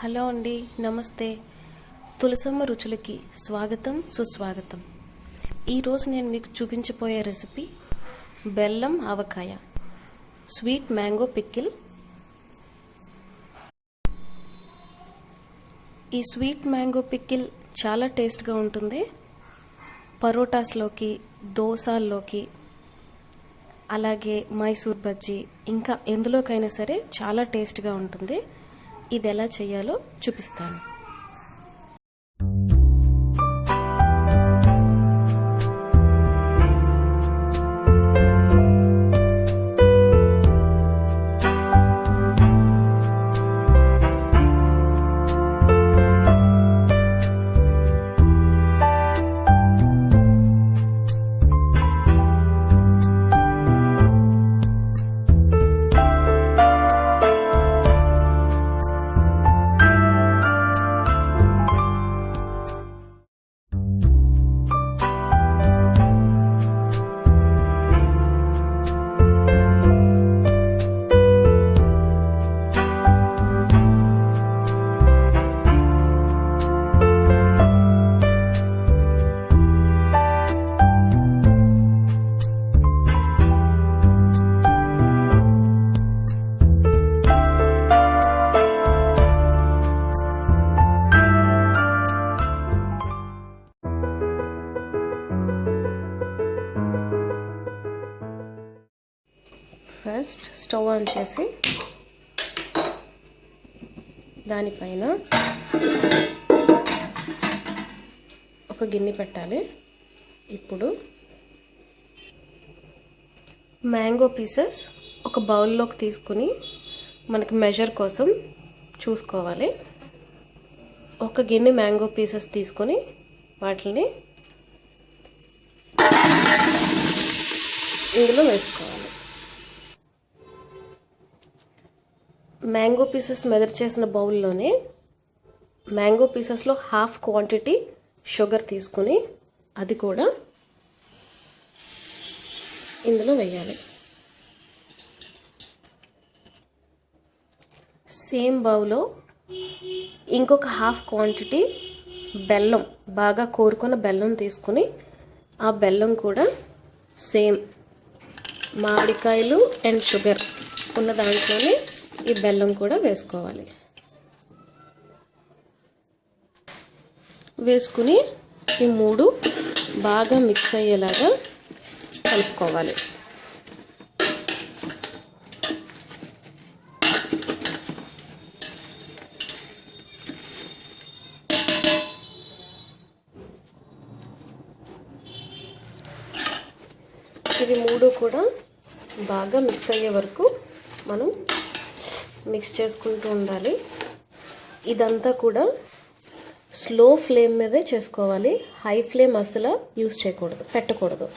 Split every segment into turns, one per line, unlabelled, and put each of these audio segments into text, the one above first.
Hello అండి, నమస్తే. తులసమ్మ రుచులకి స్వాగతం, సుస్వాగతం. ఈరోజు నేను మీకు చూపించబోయే రెసిపీ బెల్లం ఆవకాయ, స్వీట్ మ్యాంగో పికిల్. ఈ స్వీట్ మ్యాంగో పికిల్ చాలా టేస్ట్గా ఉంటుంది. పరోటాస్లోకి, దోసాల్లోకి, అలాగే మైసూర్ బజ్జీ, ఇంకా ఎందులోకైనా సరే చాలా టేస్ట్గా ఉంటుంది. ఇది ఎలా చేయాలో చూపిస్తాను. ఫస్ట్ స్టవ్ ఆన్ చేసి దానిపైన ఒక గిన్నె పెట్టాలి. ఇప్పుడు మ్యాంగో పీసెస్ ఒక బౌల్లోకి తీసుకుని మనకి మెజర్ కోసం చూసుకోవాలి. ఒక గిన్నె మ్యాంగో పీసెస్ తీసుకొని వాటిని ఇందులో వేసుకోవాలి. మ్యాంగో పీసెస్ మెజర్ చేసిన బౌల్లోనే మ్యాంగో పీసెస్లో హాఫ్ క్వాంటిటీ షుగర్ తీసుకుని అది కూడా ఇందులో వేయాలి. సేమ్ బౌల్లో ఇంకొక హాఫ్ క్వాంటిటీ బెల్లం, బాగా కోరుకున్న బెల్లం తీసుకుని ఆ బెల్లం కూడా సేమ్ మామిడికాయలు అండ్ షుగర్ ఉన్న దాంట్లోనే ఈ బెల్లం కూడా వేసుకోవాలి. వేసుకుని ఈ మూడు బాగా మిక్స్ అయ్యేలాగా కలుపుకోవాలి. ఇవి మూడు కూడా బాగా మిక్స్ అయ్యే వరకు మనం మిక్స్ చేసుకుంటూ ఉండాలి. ఇదంతా కూడా స్లో ఫ్లేమ్ మీదే చేసుకోవాలి. హై ఫ్లేమ్ అసలు పెట్టకూడదు.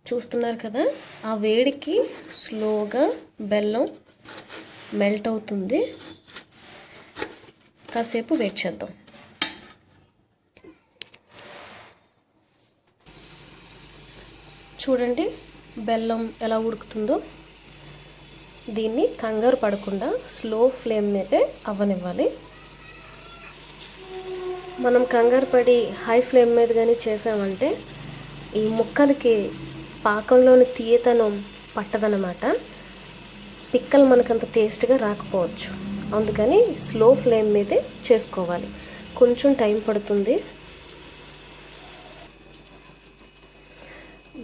చూస్తున్నారు కదా, ఆ వేడికి స్లోగా బెల్లం మెల్ట్ అవుతుంది. కాసేపు వెయిట్ చేద్దాం. చూడండి బెల్లం ఎలా ఉడుకుతుందో. దీన్ని కంగారు పడకుండా స్లో ఫ్లేమ్ మీదే అవ్వనివ్వాలి. మనం కంగారు పడి హై ఫ్లేమ్ మీద కానీ చేసామంటే ఈ ముక్కలకి పాకంలోని తీయతనం పట్టదనమాట. పిక్కలు మనకంత టేస్ట్గా రాకపోవచ్చు. అందుకని స్లో ఫ్లేమ్ మీదే చేసుకోవాలి. కొంచెం టైం పడుతుంది.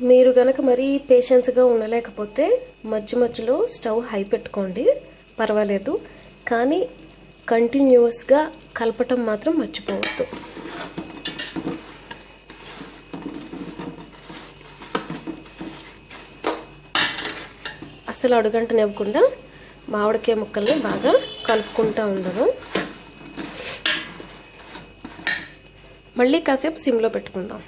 మీరు కనుక మరీ పేషెన్స్గా ఉండలేకపోతే మధ్య మధ్యలో స్టవ్ హై పెట్టుకోండి, పర్వాలేదు. కానీ కంటిన్యూస్గా కలపటం మాత్రం మర్చిపోవద్దు. అసలు అడుగంటనివ్వకుండా మామిడికాయ ముక్కల్ని బాగా కలుపుకుంటూ ఉండదు. మళ్ళీ కాసేపు సిమ్లో పెట్టుకుందాం.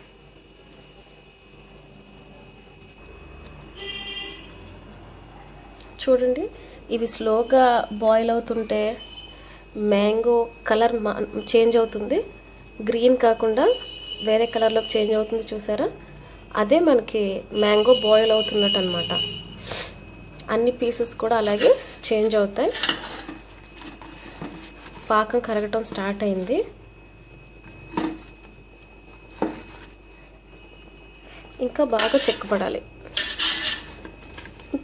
చూడండి, ఇవి స్లోగా బాయిల్ అవుతుంటే మ్యాంగో కలర్ చేంజ్ అవుతుంది. గ్రీన్ కాకుండా వేరే కలర్లోకి చేంజ్ అవుతుంది. చూసారా, అదే మనకి మ్యాంగో బాయిల్ అవుతున్నట్టు అనమాట. అన్ని పీసెస్ కూడా అలాగే చేంజ్ అవుతాయి. పాకం కరగటం స్టార్ట్ అయింది. ఇంకా బాగా చిక్కపడాలి.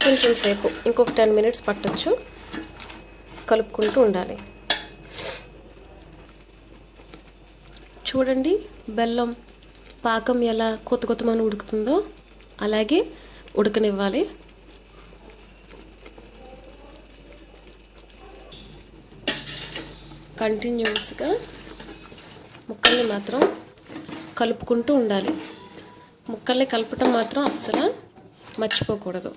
కొంచెం సేపు ఇంకొక 10 మినిట్స్ పట్టొచ్చు. కలుపుకుంటూ ఉండాలి. చూడండి బెల్లం పాకం ఎలా కొత్త కొత్తమని ఉడుకుతుందో అలాగే ఉడకనివ్వాలి. కంటిన్యూస్గా ముక్కల్ని మాత్రం కలుపుకుంటూ ఉండాలి. ముక్కల్ని కలపటం మాత్రం అస్సలు మర్చిపోకూడదు.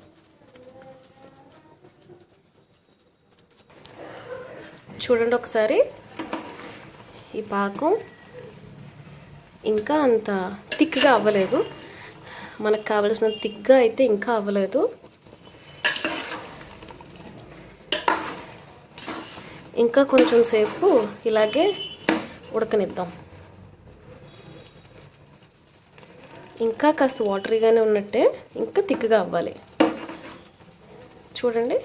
చూడండి ఒకసారి ఈ పాకం ఇంకా అంత థిక్గా అవ్వలేదు. మనకు కావలసిన థిక్గా అయితే ఇంకా అవ్వలేదు. ఇంకా కొంచెం సేపు ఇలాగే ఉడకనిద్దాం. ఇంకా కాస్త వాటరీగానే ఉన్నట్టే, ఇంకా థిక్గా అవ్వాలి. చూడండి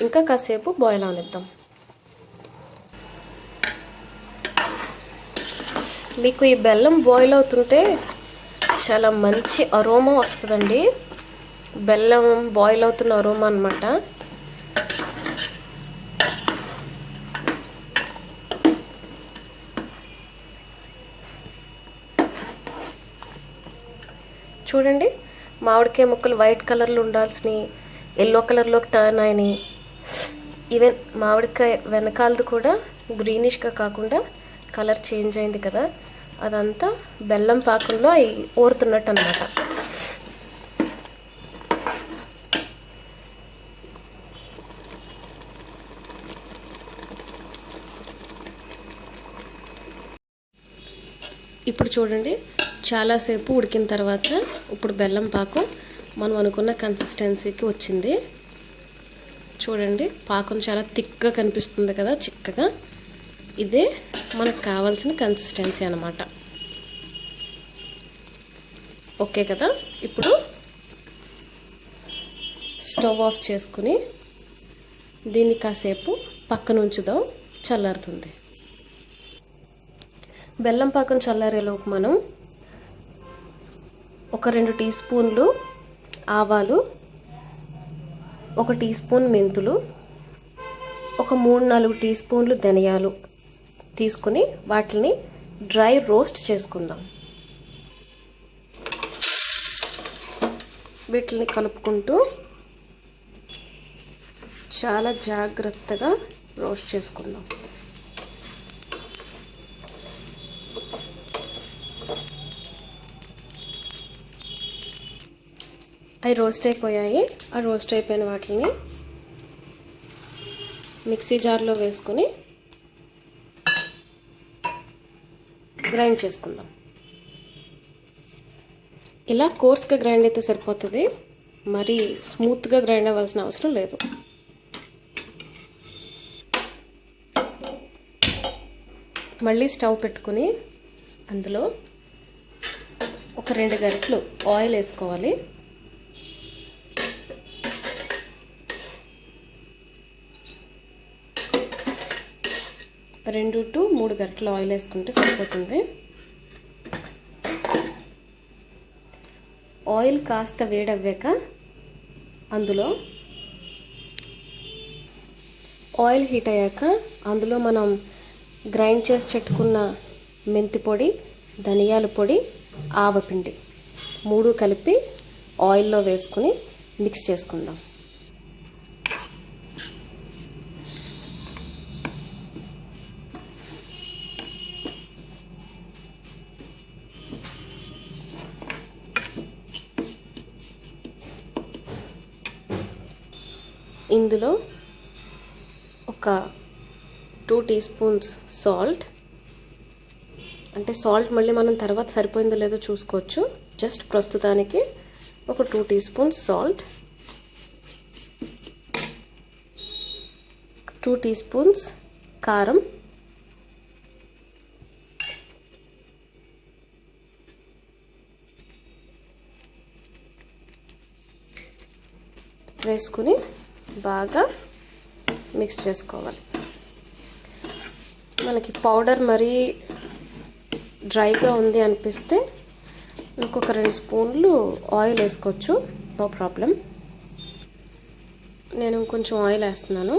ఇంకా కాసేపు బాయిల్ అవనిద్దాం. మీకు ఈ బెల్లం బాయిల్ అవుతుంటే చాలా మంచి అరోమా వస్తుందండి. బెల్లం బాయిల్ అవుతున్న అరోమా అన్నమాట. చూడండి మామిడికాయ ముక్కలు వైట్ కలర్లో ఉండాల్సినవి ఎల్లో కలర్లోకి టర్న్ అయినాయి. ఈవెన్ మామిడికాయ వెనకాలది కూడా గ్రీనిష్గా కాకుండా కలర్ చేంజ్ అయింది కదా, అదంతా బెల్లం పాకంలో ఊరుతున్నట్టు అన్నమాట. ఇప్పుడు చూడండి చాలాసేపు ఉడికిన తర్వాత ఇప్పుడు బెల్లం పాకం మనం అనుకున్న కన్సిస్టెన్సీకి వచ్చింది. చూడండి పాకం చాలా థిక్గా కనిపిస్తుంది కదా, చిక్కగా. ఇదే మనకు కావాల్సిన కన్సిస్టెన్సీ అన్నమాట. ఓకే కదా, ఇప్పుడు స్టవ్ ఆఫ్ చేసుకుని దీన్ని కాసేపు పక్కన ఉంచుదాం, చల్లారుతుంది. బెల్లం పాకం చల్లారేలోపు మనం ఒక 2 టీ స్పూన్లు ఆవాలు, 1 టీ స్పూన్ మెంతులు, ఒక 3-4 టీ స్పూన్లు ధనియాలు తీసుకుని వాటిని డ్రై రోస్ట్ చేసుకుందాం. వీటిని కలుపుకుంటూ చాలా జాగ్రత్తగా రోస్ట్ చేసుకుందాం. అవి రోస్ట్ అయిపోయాయి. ఆ రోస్ట్ అయిపోయిన వాటిని మిక్సీ జార్లో వేసుకొని గ్రైండ్ చేసుకుందాం. ఇలా కోర్స్గా గ్రైండ్ అయితే సరిపోతుంది, మరి స్మూత్గా గ్రైండ్ అవ్వాల్సిన అవసరం లేదు. మళ్ళీ స్టవ్ పెట్టుకుని అందులో ఒక 2 గరిటెలు ఆయిల్ వేసుకోవాలి. రెండు టు 3 గరిటెలు ఆయిల్ వేసుకుంటే సరిపోతుంది. ఆయిల్ కాస్త వేడవ్వాక అందులో ఆయిల్ హీట్ అయ్యాక అందులో మనం గ్రైండ్ చేసి పెట్టుకున్న మెంతి పొడి, ధనియాల పొడి, ఆవపిండి 3 కలిపి ఆయిల్లో వేసుకుని మిక్స్ చేసుకుందాం. ఇందులో ఒక 2 టీ స్పూన్స్ సాల్ట్, అంటే సాల్ట్ మళ్ళీ మనం తర్వాత సరిపోయిందో లేదో చూసుకోవచ్చు. జస్ట్ ప్రస్తుతానికి ఒక 2 teaspoons salt, 2 teaspoons కారం, వేసుకుని బాగా మిక్స్ చేసుకోవాలి. మనకి పౌడర్ మరీ డ్రైగా ఉంది అనిపిస్తే ఇంకొక 2 స్పూన్లు ఆయిల్ వేసుకోవచ్చు, నో ప్రాబ్లం. నేను కొంచెం ఆయిల్ వేస్తున్నాను.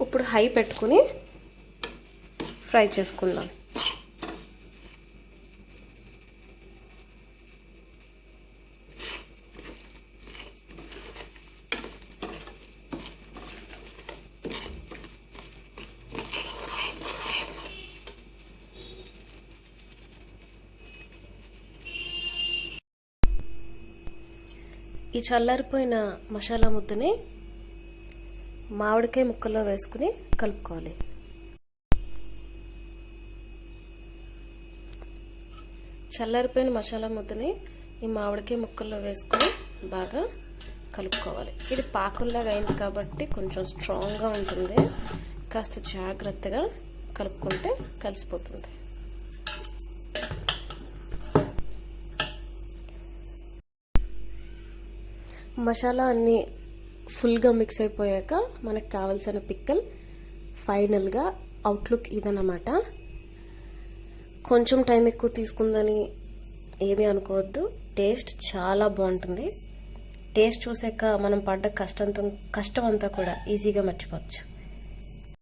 ఇప్పుడు హై పెట్టుకుని ఫ్రై చేసుకుందాం. ఈ చల్లారిపోయిన మసాలా ముద్దని మామిడికాయ ముక్కల్లో వేసుకుని కలుపుకోవాలి. చల్లారిపోయిన మసాలా ముద్దని ఈ మామిడికాయ ముక్కల్లో వేసుకుని బాగా కలుపుకోవాలి. ఇది పాకంలాగా అయింది కాబట్టి కొంచెం స్ట్రాంగ్గా ఉంటుంది, కాస్త జాగ్రత్తగా కలుపుకుంటే కలిసిపోతుంది. మసాలా అన్నీ ఫుల్గా మిక్స్ అయిపోయాక మనకు కావాల్సిన పిక్కల్ ఫైనల్గా అవుట్లుక్ ఇదన్నమాట. కొంచెం టైం ఎక్కువ తీసుకుందని ఏమీ అనుకోవద్దు, టేస్ట్ చాలా బాగుంటుంది. టేస్ట్ చూసాక మనం పడ్డ కష్టం అంతా కూడా ఈజీగా మర్చిపోవచ్చు.